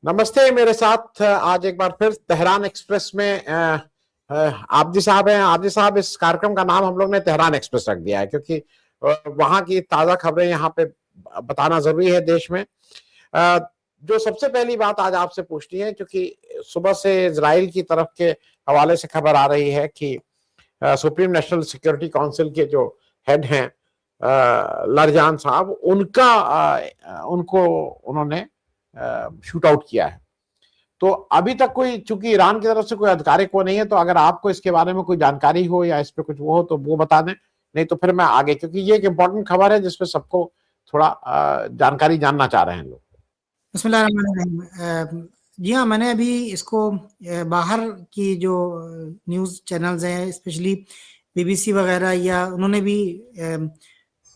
नमस्ते। मेरे साथ आज एक बार फिर तेहरान एक्सप्रेस में आबदी साहब हैं। आबदी साहब, इस कार्यक्रम का नाम हम लोग ने तेहरान एक्सप्रेस रख दिया है क्योंकि वहां की ताजा खबरें यहाँ पे बताना जरूरी है देश में। अ, जो सबसे पहली बात आज आपसे पूछनी है, क्योंकि सुबह से इजराइल की तरफ के हवाले से खबर आ रही है कि सुप्रीम नेशनल सिक्योरिटी काउंसिल के जो हेड हैं लारजान साहब, उनको उन्होंने शूट आउट किया है। तो अभी तक कोई, चूंकि ईरान की तरफ से कोई आधिकारिक वो नहीं है, तो अगर आपको इसके बारे में कोई जानकारी हो या इस पे कुछ वो हो तो वो बता दें, नहीं तो फिर मैं आगे, क्योंकि ये एक इम्पोर्टेंट खबर है जिसपे सबको थोड़ा जानकारी जानना चाह रहे हैं लोग। बिस्मिल्लाहिर्रहमानिर्रहीम। जी हाँ, मैंने अभी इसको बाहर की जो न्यूज़ चैनल्स हैं, स्पेशली बीबीसी वगैरह, या उन्होंने भी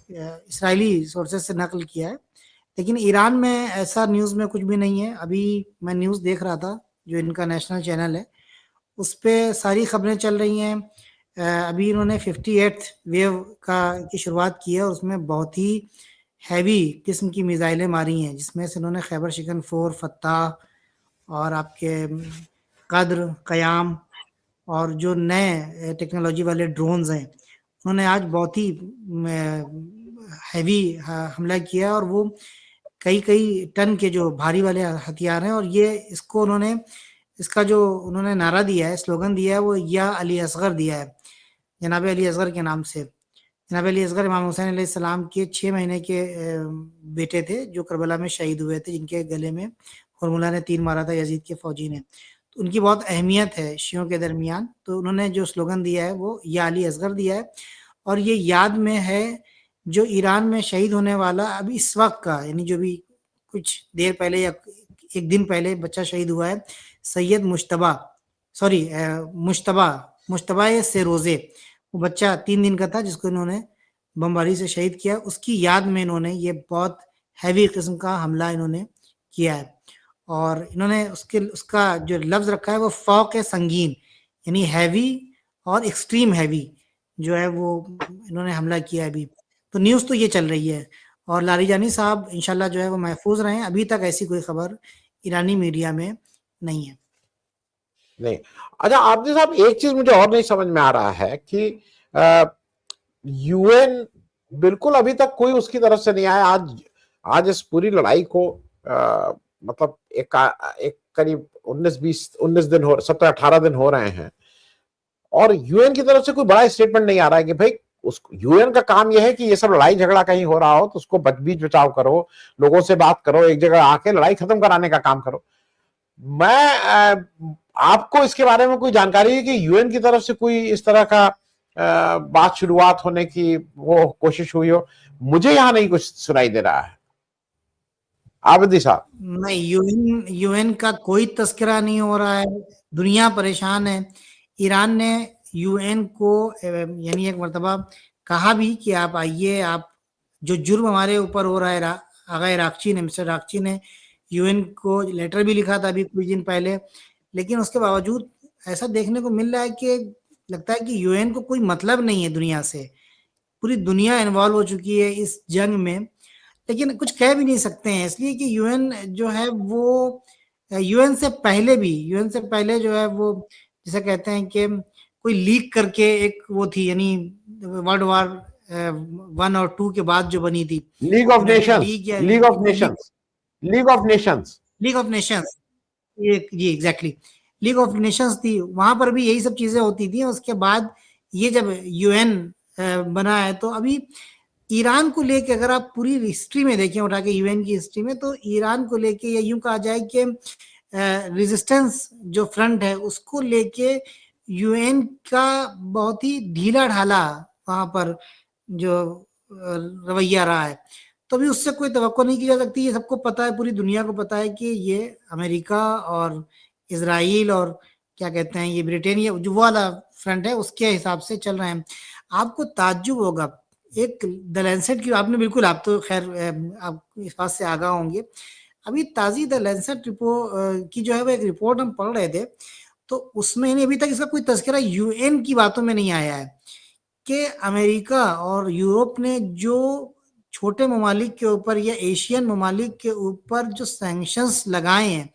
इसराइली सोर्सेज से नकल किया है। लेकिन ईरान में ऐसा न्यूज़ में कुछ भी नहीं है। अभी मैं न्यूज़ देख रहा था, जो इनका नेशनल चैनल है, उस पे सारी खबरें चल रही हैं। अभी इन्होंने 58th वेव की शुरुआत की है और उसमें बहुत ही हैवी किस्म की मिसाइलें मारी हैं, जिसमें से उन्होंने खैबर शिकन 4, फत्ताह और आपके कद्र, कयाम और जो नए टेक्नोलॉजी वाले ड्रोन्स हैं, उन्होंने आज बहुत ही हैवी हमला किया। और वो कई कई टन के जो भारी वाले हथियार हैं, और ये इसको उन्होंने, इसका जो उन्होंने नारा दिया है, स्लोगन दिया है, वो या अली असगर दिया है, जनाब अली असगर के नाम से। जनाब अली असगर इमाम हुसैन अलैहिस्सलाम के 6 महीने के बेटे थे, जो करबला में शहीद हुए थे, जिनके गले में फॉर्मूला ने तीर मारा था यजीद के फौजी ने। तो उनकी बहुत अहमियत है शियों के दरमियान। तो उन्होंने जो स्लोगन दिया है वो या अली असगर दिया है, और ये याद में है जो ईरान में शहीद होने वाला अब इस वक्त का, यानी जो भी कुछ देर पहले या एक दिन पहले बच्चा शहीद हुआ है, सैयद मुश्तबा, सॉरी मुश्तबा मुश्तबा से रोजे, वो बच्चा 3 दिन का था जिसको इन्होंने बमबारी से शहीद किया। उसकी याद में इन्होंने ये बहुत हैवी किस्म का हमला इन्होंने किया है। और इन्होंने उसका जो लफ्ज रखा है वो फौक संगीन, यानी हैवी और एक्सट्रीम हैवी जो है वो इन्होंने हमला किया है अभी। तो न्यूज़ तो ये चल रही है, और लारीजानी साहब इंशाल्लाह जो है वो महफूज रहे। अभी तक ऐसी कोई खबर ईरानी मीडिया में नहीं है। नहीं। अच्छा आबदी साहब, एक चीज मुझे और नहीं समझ में आ रहा है कि यूएन बिल्कुल अभी तक कोई उसकी तरफ से नहीं आया। आज इस पूरी लड़ाई को मतलब एक करीब 19 दिन 17-18 दिन हो रहे हैं, और यूएन की तरफ से कोई बड़ा स्टेटमेंट नहीं आ रहा है कि भाई उस यूएन का काम यह है कि ये सब लड़ाई झगड़ा कहीं हो रहा हो तो उसको बीच बचाव करो, लोगों से बात करो, एक जगह आके लड़ाई खत्म कराने का काम करो। आपको इसके बारे में कोई जानकारी है कि यूएन की तरफ से कोई इस तरह का बात शुरुआत होने की वो कोशिश हुई हो? मुझे यहां नहीं कुछ सुनाई दे रहा है। आबदी साहब। नहीं, यूएन का कोई तस्करा नहीं हो रहा है। दुनिया परेशान है। ईरान ने यूएन को यानी एक मरतबा कहा भी कि आप आइए, आप जो जुर्म हमारे ऊपर हो रहा है, आगा इराकची ने, मिस्टर राकची ने यूएन को लेटर भी लिखा था अभी कुछ दिन पहले। लेकिन उसके बावजूद ऐसा देखने को मिल रहा है कि लगता है कि यूएन को कोई मतलब नहीं है दुनिया से। पूरी दुनिया इन्वॉल्व हो चुकी है इस जंग में, लेकिन कुछ कह भी नहीं सकते हैं, इसलिए कि यूएन जो है वो यूएन से पहले जो है वो, जैसे कहते हैं कि कोई लीक करके एक वो थी, यानी वर्ल्ड वार 1 और 2 के बाद जो बनी थी league of united nations, league, या लीग ऑफ कोई league, nations, league of nations. League of nations, जी एग्जैक्टली, लीग ऑफ नेशंस थी। वहां पर भी यही सब चीजें होती थी। उसके बाद ये जब यूएन बना है, तो अभी ईरान को लेके अगर आप पूरी हिस्ट्री में देखें, उठा के यूएन की हिस्ट्री में, तो ईरान को लेके या यूं कहा जाए कि रेजिस्टेंस जो फ्रंट है उसको लेके यूएन का बहुत ही ढीला ढाला वहां पर जो रवैया रहा है। तो अभी उससे कोई तवक्को नहीं की जा सकती। ये सबको पता है, पूरी दुनिया को पता है कि ये अमेरिका और इसराइल और क्या कहते हैं ये ब्रिटेन, ये जो वाला फ्रंट है उसके हिसाब से चल रहे हैं। आपको ताज्जुब होगा, एक द लैंसेट की, आपने बिल्कुल, आप तो खैर आप इस बात से आगाह होंगे। अभी ताजी द लैंसेट की जो है वो एक रिपोर्ट हम पढ़ रहे थे, तो उसमें अभी तक इसका कोई तस्करा यूएन की बातों में नहीं आया है कि अमेरिका और यूरोप ने जो छोटे ममालिक के ऊपर या एशियन ममालिक के ऊपर जो सैंक्शंस लगाए हैं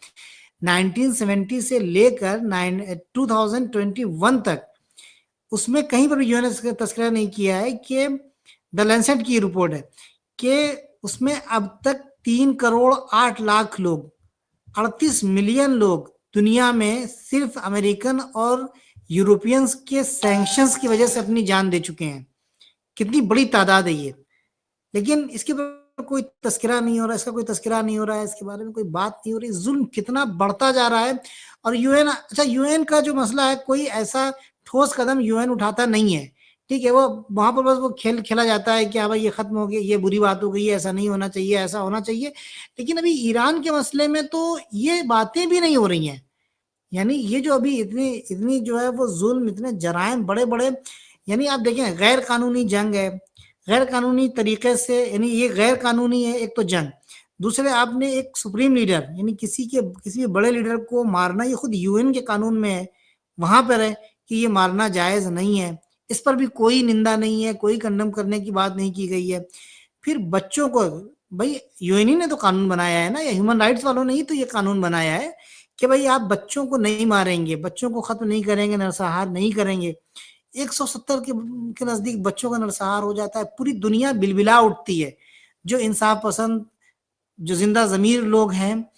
1970 से लेकर 2021 तक, उसमें कहीं पर भी यूएन ने तस्करा नहीं किया है कि द लैंसेट की रिपोर्ट है कि उसमें अब तक 3 करोड़ 8 लाख लोग, 38 मिलियन लोग दुनिया में सिर्फ अमेरिकन और यूरोपियंस के सैंक्शंस की वजह से अपनी जान दे चुके हैं। कितनी बड़ी तादाद है ये, लेकिन इसके ऊपर कोई तस्करा नहीं हो रहा, इसका कोई तस्करा नहीं हो रहा है, इसके बारे में कोई बात नहीं हो रही। जुल्म कितना बढ़ता जा रहा है। और यूएन, अच्छा यूएन का जो मसला है, कोई ऐसा ठोस कदम यूएन उठाता नहीं है, ठीक है, वो वहां पर बस वो खेला जाता है कि हाँ भाई ये खत्म हो गया, ये बुरी बात हो गई, ऐसा नहीं होना चाहिए, ऐसा होना चाहिए। लेकिन अभी ईरान के मसले में तो ये बातें भी नहीं हो रही हैं। यानी ये जो अभी इतनी इतनी जो है वो जुल्म, इतने जराइम बड़े बड़े, यानी आप देखें गैर कानूनी जंग है, गैर कानूनी तरीके से, यानी ये गैर कानूनी है एक तो जंग, दूसरे आपने एक सुप्रीम लीडर यानी किसी भी बड़े लीडर को मारना, ये खुद यूएन के कानून में है, वहां पर है कि ये मारना जायज नहीं है। इस पर भी कोई निंदा नहीं है, कोई कंडम करने की बात नहीं की गई है। फिर बच्चों को, भाई यूएन ही ने तो कानून बनाया है ना, या ह्यूमन राइट्स वालों ने ही तो ये कानून बनाया है कि भाई आप बच्चों को नहीं मारेंगे, बच्चों को खत्म नहीं करेंगे, नरसंहार नहीं करेंगे। 170 के नजदीक बच्चों का नरसंहार हो जाता है, पूरी दुनिया बिलबिला उठती है। जो इंसाफ पसंद, जो जिंदा जमीर लोग हैं,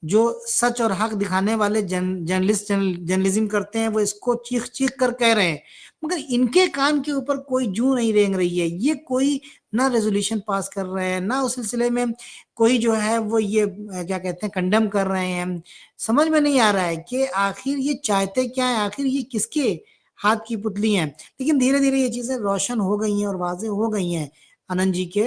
जो सच और हक दिखाने वाले जर्नलिज्म करते हैं, वो इसको चीख चीख कर कह रहे हैं, मगर इनके कान के ऊपर कोई जू नहीं रेंग रही है। ये कोई ना रेजोल्यूशन पास कर रहे हैं, ना उस सिलसिले में कोई जो है वो ये क्या कहते हैं कंडेम कर रहे हैं। समझ में नहीं आ रहा है कि आखिर ये चाहते क्या है, आखिर ये किसके हाथ की पुतली हैं। लेकिन धीरे धीरे ये चीजें रोशन हो गई हैं और वाजे हो गई हैं आनंद जी के।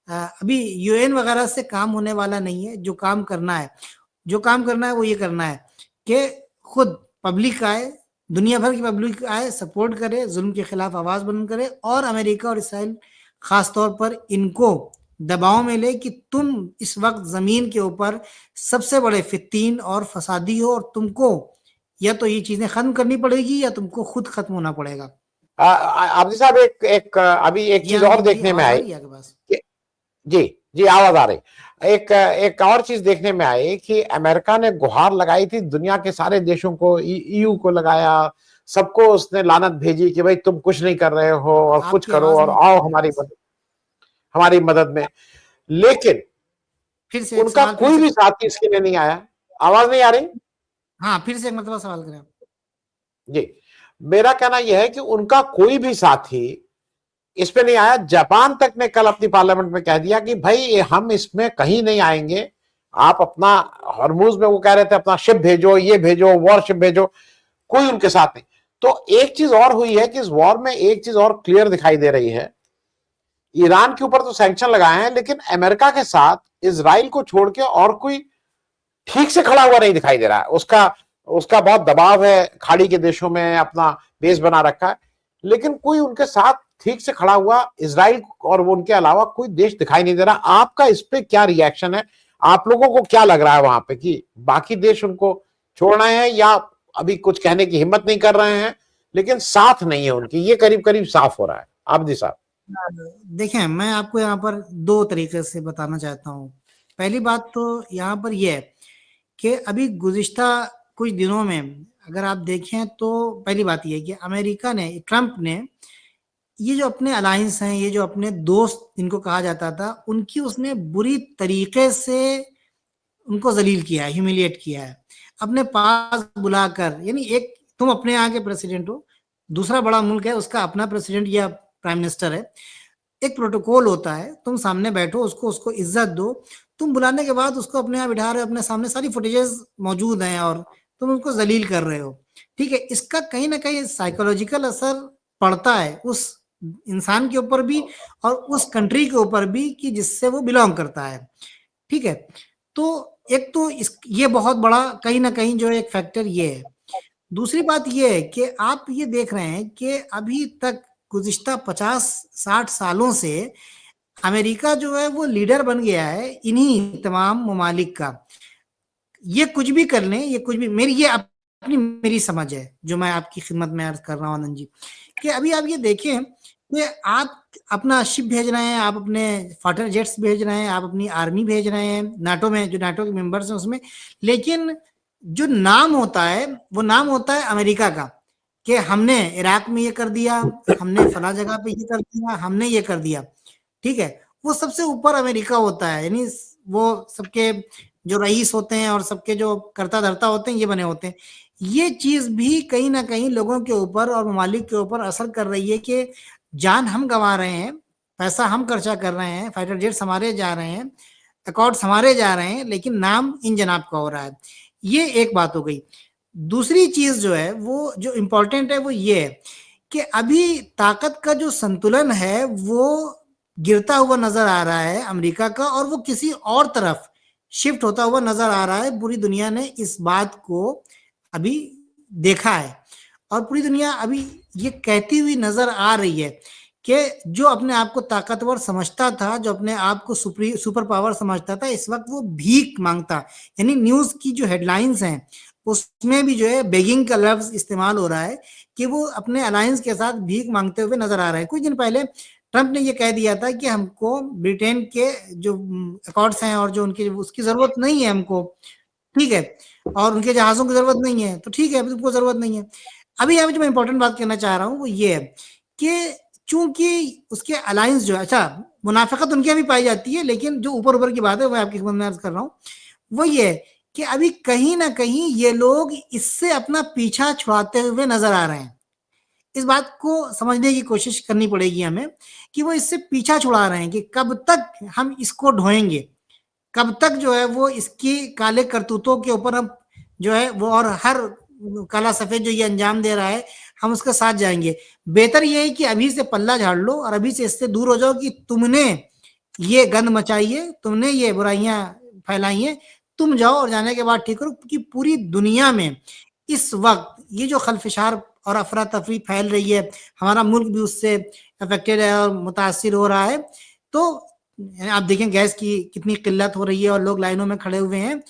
अभी यूएन वगैरह से काम होने वाला नहीं है। जो काम करना है वो ये करना है कि खुद पब्लिक आए, दुनिया भर की पब्लिक आए, सपोर्ट करे, जुल्म के खिलाफ आवाज बुलंद करे, और अमेरिका और इसराइल खास तौर पर इनको दबाव में ले कि तुम इस वक्त जमीन के ऊपर सबसे बड़े फित्तीन और फसादी हो, और तुमको या तो ये चीजें खत्म करनी पड़ेगी या तुमको खुद खत्म होना पड़ेगा। आबिद साहब, अभी एक चीज और देखने में आई। जी जी, आवाज आ रही। एक और चीज देखने में आई कि अमेरिका ने गुहार लगाई थी दुनिया के सारे देशों को, ईयू को लगाया, सबको उसने लानत भेजी कि भाई तुम कुछ नहीं कर रहे हो और कुछ करो और आओ हमारी मदद में। लेकिन फिर से उनका कोई भी साथी इसके लिए नहीं आया। आवाज नहीं आ रही? हाँ, फिर से एक मतलब सवाल करें। जी, मेरा कहना यह है कि उनका कोई भी साथी इस पे नहीं आया। जापान तक ने कल अपनी पार्लियामेंट में कह दिया कि भाई हम इसमें कहीं नहीं आएंगे, आप अपना हॉर्मुज में, वो कह रहे थे अपना शिप भेजो, ये भेजो, वॉरशिप भेजो, कोई उनके साथ नहीं। तो एक चीज और हुई है कि इस वॉर में एक चीज और क्लियर दिखाई दे रही है। ईरान के ऊपर तो सैंक्शन लगाए हैं, लेकिन अमेरिका के साथ इजराइल को छोड़ के और कोई ठीक से खड़ा हुआ नहीं दिखाई दे रहा है। उसका बहुत दबाव है, खाड़ी के देशों में अपना बेस बना रखा है, लेकिन कोई उनके साथ ठीक से खड़ा हुआ इजराइल और वो उनके अलावा कोई देश दिखाई नहीं दे रहा। आपका इस पे क्या रिएक्शन है? आप लोगों को क्या लग रहा है वहां पे कि बाकी देश उनको छोड़ रहे हैं, या अभी कुछ कहने की हिम्मत नहीं कर रहे हैं, लेकिन साथ नहीं है उनकी? ये करीब करीब साफ हो रहा है। आबिदी साहब, देखें, मैं आपको यहाँ पर दो तरीके से बताना चाहता हूँ। पहली बात तो यहाँ पर यह है कि अभी गुज़िश्ता कुछ दिनों में अगर आप देखें तो पहली बात यह है कि अमेरिका ने, ट्रंप ने, ये जो अपने अलायंस हैं, ये जो अपने दोस्त इनको कहा जाता था, उनकी उसने बुरी तरीके से उनको जलील किया है, ह्यूमिलिएट किया है, अपने पास बुलाकर। यानी एक तुम अपने यहाँ के प्रेसिडेंट हो, दूसरा बड़ा मुल्क है, उसका अपना प्रेसिडेंट या प्राइम मिनिस्टर है, एक प्रोटोकॉल होता है, तुम सामने बैठो, उसको इज्जत दो। तुम बुलाने के बाद उसको अपने यहाँ बिठा रहे हो, अपने सामने सारी फुटेजेस मौजूद हैं और तुम उसको जलील कर रहे हो। ठीक है, इसका कहीं ना कहीं साइकोलॉजिकल असर पड़ता है उस इंसान के ऊपर भी और उस कंट्री के ऊपर भी कि जिससे वो बिलोंग करता है। ठीक है, तो एक तो ये बहुत बड़ा कहीं ना कहीं जो एक फैक्टर ये है। दूसरी बात ये है कि आप ये देख रहे हैं कि अभी तक गुज़िश्ता 50-60 सालों से अमेरिका जो है वो लीडर बन गया है इन्हीं तमाम ममालिक का। ये कुछ भी कर लें, ये कुछ भी, मेरी समझ है जो मैं आपकी खिदमत में अर्ज कर रहा हूँ आनंद जी, कि अभी आप ये देखें कि आप अपना शिप भेज रहे हैं, आप अपने फाइटर जेट्स भेज रहे हैं, आप अपनी आर्मी भेज रहे हैं नाटो में, जो नाटो के मेंबर्स हैं उसमें, लेकिन जो नाम होता है वो नाम होता है अमेरिका का, कि हमने इराक में ये कर दिया, हमने फला जगह पे ये कर दिया, हमने ये कर दिया, ठीक है। वो सबसे ऊपर अमेरिका होता है, यानी वो सबके जो रईस होते हैं और सबके जो कर्ता धर्ता होते हैं ये बने होते हैं। ये चीज भी कहीं ना कहीं लोगों के ऊपर और ममालिक के ऊपर असर कर रही है कि जान हम गंवा रहे हैं, पैसा हम खर्चा कर रहे हैं, फाइटर जेट्स हमारे जा रहे हैं, अकॉर्ड्स हमारे जा रहे हैं, लेकिन नाम इन जनाब का हो रहा है। ये एक बात हो गई। दूसरी चीज जो है वो जो इम्पोर्टेंट है वो ये है कि अभी ताकत का जो संतुलन है वो गिरता हुआ नजर आ रहा है अमेरिका का, और वो किसी और तरफ शिफ्ट होता हुआ नजर आ रहा है। पूरी दुनिया ने इस बात को अभी देखा है, और पूरी दुनिया अभी ये कहती हुई नजर आ रही है कि जो अपने आप को ताकतवर समझता था, जो अपने आप को सुपर पावर समझता था, इस वक्त वो भीख मांगता। यानी न्यूज की जो हेडलाइंस हैं उसमें भी जो है बेगिंग का लफ्ज इस्तेमाल हो रहा है कि वो अपने अलायंस के साथ भीख मांगते हुए नजर आ रहे हैं। कुछ दिन पहले ट्रंप ने ये कह दिया था कि हमको ब्रिटेन के जो अकॉर्ड्स हैं और जो उनकी उसकी जरूरत नहीं है हमको, ठीक है, और उनके जहाजों की जरूरत नहीं है, तो ठीक है, अभी तुमको जरूरत नहीं है। अभी यहाँ पे जो मैं इंपॉर्टेंट बात करना चाह रहा हूँ वो ये है कि चूंकि उसके अलायंस जो है, अच्छा मुनाफिकत उनकी भी पाई जाती है, लेकिन जो ऊपर ऊपर की बात है वो आपकी खिदमत में अर्ज कर रहा हूँ, वो ये है कि अभी कहीं ना कहीं ये लोग इससे अपना पीछा छुड़ाते हुए नजर आ रहे हैं। इस बात को समझने की कोशिश करनी पड़ेगी हमें कि वो इससे पीछा छुड़ा रहे हैं कि कब तक हम इसको ढोएंगे, कब तक जो है वो इसकी काले करतूतों के ऊपर हम जो है वो, और हर काला सफेद जो ये अंजाम दे रहा है हम उसके साथ जाएंगे। बेहतर ये है कि अभी से पल्ला झाड़ लो और अभी से इससे दूर हो जाओ कि तुमने ये गंद मचाई है, तुमने ये बुराइयां फैलाई हैं, तुम जाओ और जाने के बाद ठीक करो। क्योंकि पूरी दुनिया में इस वक्त ये जो खलफिशार और अफरा तफरी फैल रही है, हमारा मुल्क भी उससे अफेक्टेड है और मुतासिर हो रहा है। तो आप देखें गैस की कितनी किल्लत हो रही है और लोग लाइनों में खड़े हुए हैं।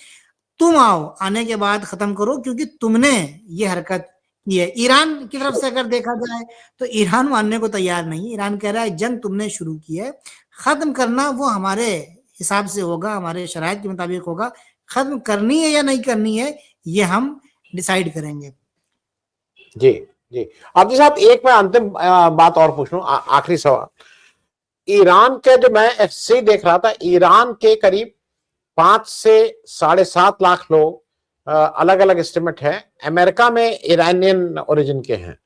तुम आओ, आने के बाद खत्म करो, क्योंकि तुमने ये हरकत की है। ईरान की तरफ से अगर देखा जाए तो ईरान मानने को तैयार नहीं। ईरान कह रहा है जंग तुमने शुरू की है, खत्म करना वो हमारे हिसाब से होगा, हमारे शराइत के मुताबिक होगा। खत्म करनी है या नहीं करनी है ये हम डिसाइड करेंगे। जी जी। अब साहब एक मैं अंतिम बात और पूछ लूं, आखिरी सवाल। ईरान के जो मैं एफसी देख रहा था, ईरान के करीब 5 से 7.5 लाख लोग, अलग अलग एस्टिमेट है, अमेरिका में ईरानियन ओरिजिन के हैं।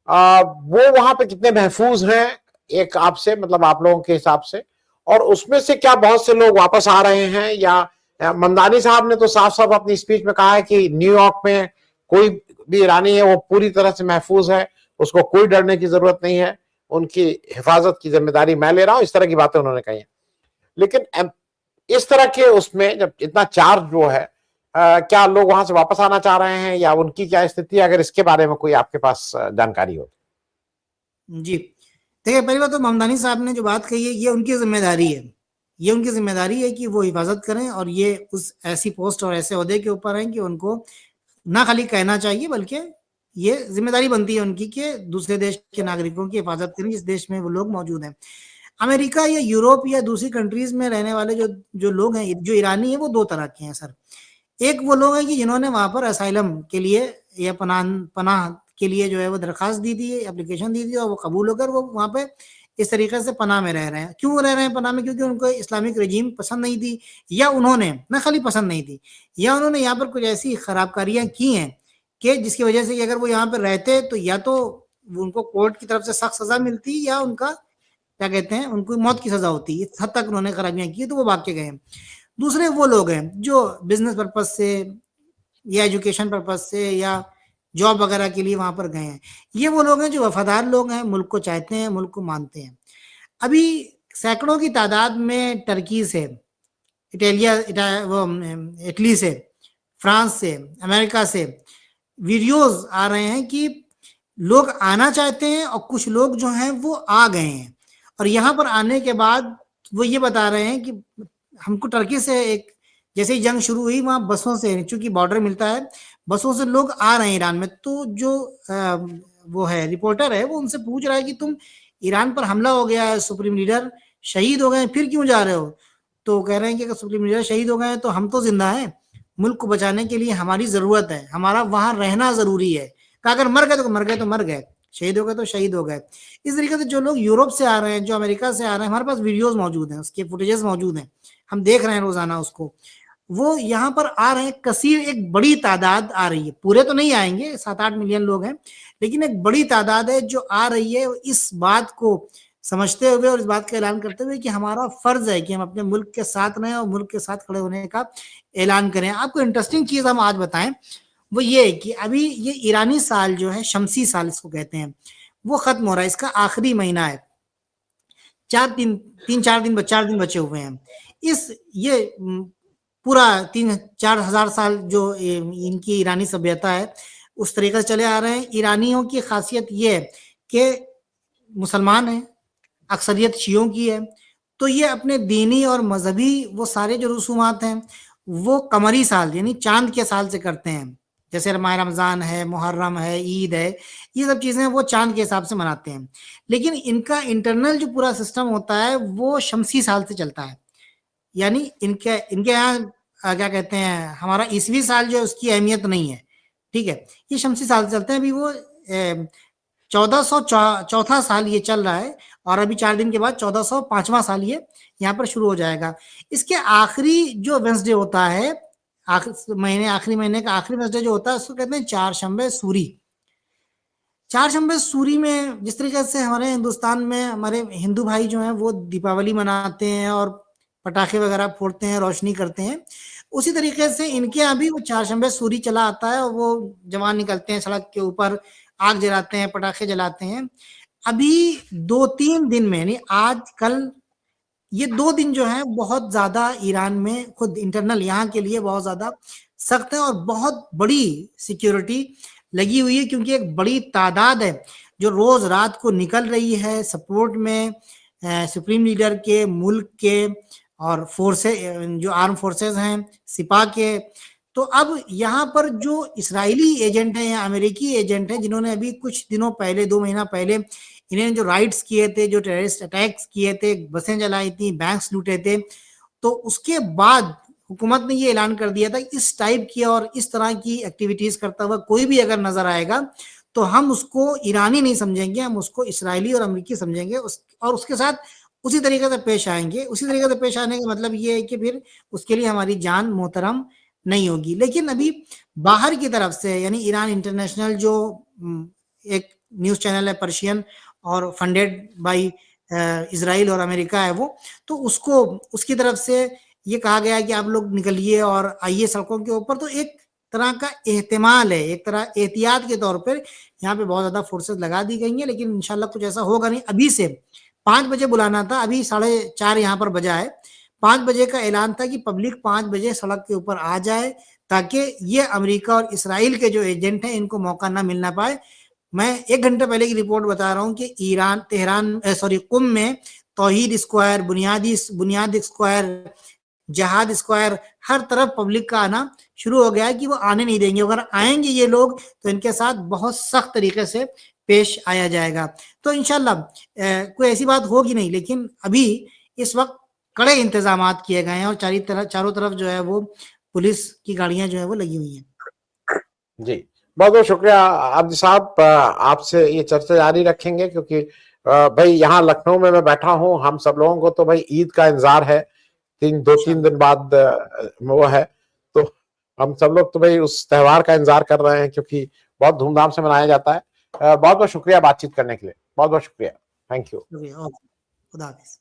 वो वहां पे कितने महफूज हैं, एक आपसे मतलब आप लोगों के हिसाब से, और उसमें से क्या बहुत से लोग वापस आ रहे हैं? या मंदानी साहब ने तो साफ साफ अपनी स्पीच में कहा है कि न्यूयॉर्क में कोई भी ईरानी है वो पूरी तरह से महफूज है, उसको कोई डरने की जरूरत नहीं है, उनकी हिफाजत की जिम्मेदारी मैं ले रहा हूं, इस तरह की बातें उन्होंने कही हैं। लेकिन इस तरह के उसमें जब इतना चार्ज जो है, क्या लोग वहां से वापस आना चाह रहे हैं या उनकी क्या स्थिति है? अगर इसके बारे में कोई आपके पास जानकारी हो। जी देखिए, पहली बात तो ममदानी साहब ने जो बात कही है ये उनकी जिम्मेदारी है। ये उनकी जिम्मेदारी है कि वो हिफाजत करें, और ये उस ऐसी पोस्ट और ऐसे ओहदे के ऊपर हैं कि उनको ना खाली कहना चाहिए बल्कि ये जिम्मेदारी बनती है उनकी कि दूसरे देश के नागरिकों की हिफाजत करें जिस देश में वो लोग मौजूद हैं। अमेरिका या यूरोप या दूसरी कंट्रीज में रहने वाले जो जो लोग हैं, जो ईरानी है, वो दो तरह के हैं सर। एक वो लोग हैं कि जिन्होंने वहां पर असाइलम के लिए या पनाह के लिए जो है वो दरखास्त दी थी, एप्लीकेशन दी थी, और वो कबूल होकर वो वहां पे इस तरीके से पनाह में रह रहे हैं। क्यों रह रहे हैं पनाह में? क्योंकि उनको इस्लामिक रजीम पसंद नहीं थी, या उन्होंने न खाली पसंद नहीं थी, या उन्होंने यहाँ पर कुछ ऐसी खराबकारियां की हैं कि जिसकी वजह से अगर वो यहाँ पर रहते तो या तो उनको कोर्ट की तरफ से सख्त सजा मिलती, या उनका क्या कहते हैं, उनको मौत की सजा होती। इस हद तक उन्होंने खराबियां की, तो वो भाग के गए। दूसरे वो लोग हैं जो बिजनेस पर्पज से या एजुकेशन पर्पज से या जॉब वगैरह के लिए वहां पर गए हैं। ये वो लोग हैं जो वफादार लोग हैं, मुल्क को चाहते हैं, मुल्क को मानते हैं। अभी सैकड़ों की तादाद में टर्की से, इटली से, फ्रांस से, अमेरिका से वीडियोस आ रहे हैं कि लोग आना चाहते हैं, और कुछ लोग जो हैं वो आ गए हैं। और यहाँ पर आने के बाद वो ये बता रहे हैं कि हमको टर्की से एक जैसे ही जंग शुरू हुई वहां बसों से, चूंकि बॉर्डर मिलता है, बसों से लोग आ रहे हैं ईरान में। तो जो वो है रिपोर्टर है वो उनसे पूछ रहा है कि तुम ईरान पर हमला हो गया है, सुप्रीम लीडर शहीद हो गए, फिर क्यों जा रहे हो? तो कह रहे हैं कि अगर सुप्रीम लीडर शहीद हो गए तो हम तो जिंदा हैं, मुल्क को बचाने के लिए हमारी जरूरत है, हमारा वहां रहना जरूरी है। कहा अगर मर गए तो मर गए तो मर गए, शहीद हो गए तो शहीद हो गए। इस तरीके से जो लोग यूरोप से आ रहे हैं, जो अमेरिका से आ रहे हैं, हमारे पास वीडियोस मौजूद हैं, उसके फुटेजेस मौजूद हैं, हम देख रहे हैं रोजाना उसको। वो यहाँ पर आ रहे हैं, कसीर एक बड़ी तादाद आ रही है, पूरे तो नहीं आएंगे, 7-8 मिलियन लोग हैं, लेकिन एक बड़ी तादाद है जो आ रही है, इस बात को समझते हुए और इस बात का ऐलान करते हुए कि हमारा फर्ज है कि हम अपने मुल्क के साथ रहें और मुल्क के साथ खड़े होने का ऐलान करें। आपको इंटरेस्टिंग चीज हम आज बताएं, वो ये है कि अभी ये ईरानी साल जो है, शमसी साल इसको कहते हैं, वो खत्म हो रहा है, इसका आखिरी महीना है, 4 दिन बचे हुए हैं। इस ये पूरा 3-4 हजार साल जो इनकी ईरानी सभ्यता है उस तरीके से चले आ रहे हैं। ईरानियों की खासियत ये है कि मुसलमान हैं, अक्सरियत शियों की है, तो ये अपने दीनी और मजहबी वो सारे जो रसूमात हैं वो कमरी साल यानी चांद के साल से करते हैं, जैसे माह रमजान है, मुहर्रम है, ईद है, ये सब चीजें वो चांद के हिसाब से मनाते हैं। लेकिन इनका इंटरनल जो पूरा सिस्टम होता है वो शमसी साल से चलता है, यानी इनके इनके यहाँ क्या कहते हैं, हमारा ईसवी साल जो है उसकी अहमियत नहीं है, ठीक है, ये शमसी साल से चलते हैं। अभी वो 1404 साल ये चल रहा है और अभी 4 दिन के बाद 1405वां साल ये यहाँ पर शुरू हो जाएगा। इसके आखिरी जो वेंसडे होता है, आखिरी महीने का आखिरी वेंसडे जो होता है उसको कहते हैं चारशंबे सूरी। चारशंबे सूरी में जिस तरीके से हमारे हिंदुस्तान में हमारे हिंदू भाई जो हैं वो दीपावली मनाते हैं और पटाखे वगैरह फोड़ते हैं, रोशनी करते हैं, उसी तरीके से इनके यहाँ भी वो चारशंबे सूरी चला आता है और वो जवान निकलते हैं सड़क के ऊपर, आग जलाते हैं, पटाखे जलाते हैं। अभी 2-3 दिन में, यानी आज कल, ये 2 दिन जो है बहुत ज्यादा ईरान में खुद इंटरनल यहाँ के लिए बहुत ज्यादा सख्त है और बहुत बड़ी सिक्योरिटी लगी हुई है, क्योंकि एक बड़ी तादाद है जो रोज रात को निकल रही है सपोर्ट में सुप्रीम लीडर के, मुल्क के और फोर्सेस जो आर्म फोर्सेस हैं, सिपा के। तो अब यहाँ पर जो इसराइली एजेंट हैं या अमेरिकी एजेंट हैं जिन्होंने अभी कुछ दिनों पहले, 2 महीना पहले इन्हें जो राइट्स किए थे, जो टेररिस्ट अटैक्स किए थे, बसें जलाई थी, बैंक्स लूटे थे, तो उसके बाद हुकूमत ने ये ऐलान कर दिया था इस टाइप की और इस तरह की एक्टिविटीज करता हुआ कोई भी अगर नजर आएगा तो हम उसको ईरानी नहीं समझेंगे, हम उसको इसराइली और अमेरिकी समझेंगे और उसके साथ उसी तरीके से पेश आएंगे। उसी तरीके से पेश आने का मतलब ये है कि फिर उसके लिए हमारी जान मोहतरम नहीं होगी। लेकिन अभी बाहर की तरफ से, यानी ईरान इंटरनेशनल जो एक न्यूज चैनल है पर्शियन और फंडेड बाय इजराइल और अमेरिका है वो, तो उसको उसकी तरफ से ये कहा गया है कि आप लोग निकलिए और आइए सड़कों के ऊपर। तो एक तरह का एहतिमाल है, एक तरह एहतियात के तौर पर यहाँ पे बहुत ज्यादा फोर्सेस लगा दी गई हैं, लेकिन इंशाल्लाह कुछ ऐसा होगा नहीं। अभी से 5 बजे बुलाना था, अभी 4:30 यहाँ पर बजा है, 5 बजे का ऐलान था कि पब्लिक 5 बजे सड़क के ऊपर आ जाए ताकि ये अमेरिका और इसराइल के जो एजेंट हैं इनको मौका ना मिलना पाए। मैं 1 घंटे पहले की रिपोर्ट बता रहा हूँ कि कुम में तौहीद स्क्वायर, बुनियाद स्क्वायर, जहाद स्क्वायर, हर तरफ पब्लिक का आना शुरू हो गया है कि वो आने नहीं देंगे। अगर आएंगे ये लोग तो इनके साथ बहुत सख्त तरीके से पेश आया जाएगा। तो इंशाल्लाह कोई ऐसी बात होगी नहीं, लेकिन अभी इस वक्त कड़े इंतजामात किए गए हैं और चारों तरफ जो है वो पुलिस की गाड़ियां जो है वो लगी हुई हैं। जी, बहुत बहुत शुक्रिया आबिद साहब, आपसे ये चर्चा जारी रखेंगे क्योंकि भाई यहाँ लखनऊ में मैं बैठा हूँ, हम सब लोगों को तो भाई ईद का इंतजार है, 2-3 दिन बाद वो है, तो हम सब लोग तो भाई उस त्योहार का इंतजार कर रहे हैं क्योंकि बहुत धूमधाम से मनाया जाता है। बहुत बहुत शुक्रिया बातचीत करने के लिए, बहुत बहुत शुक्रिया, थैंक यू। खुदा हाफिज।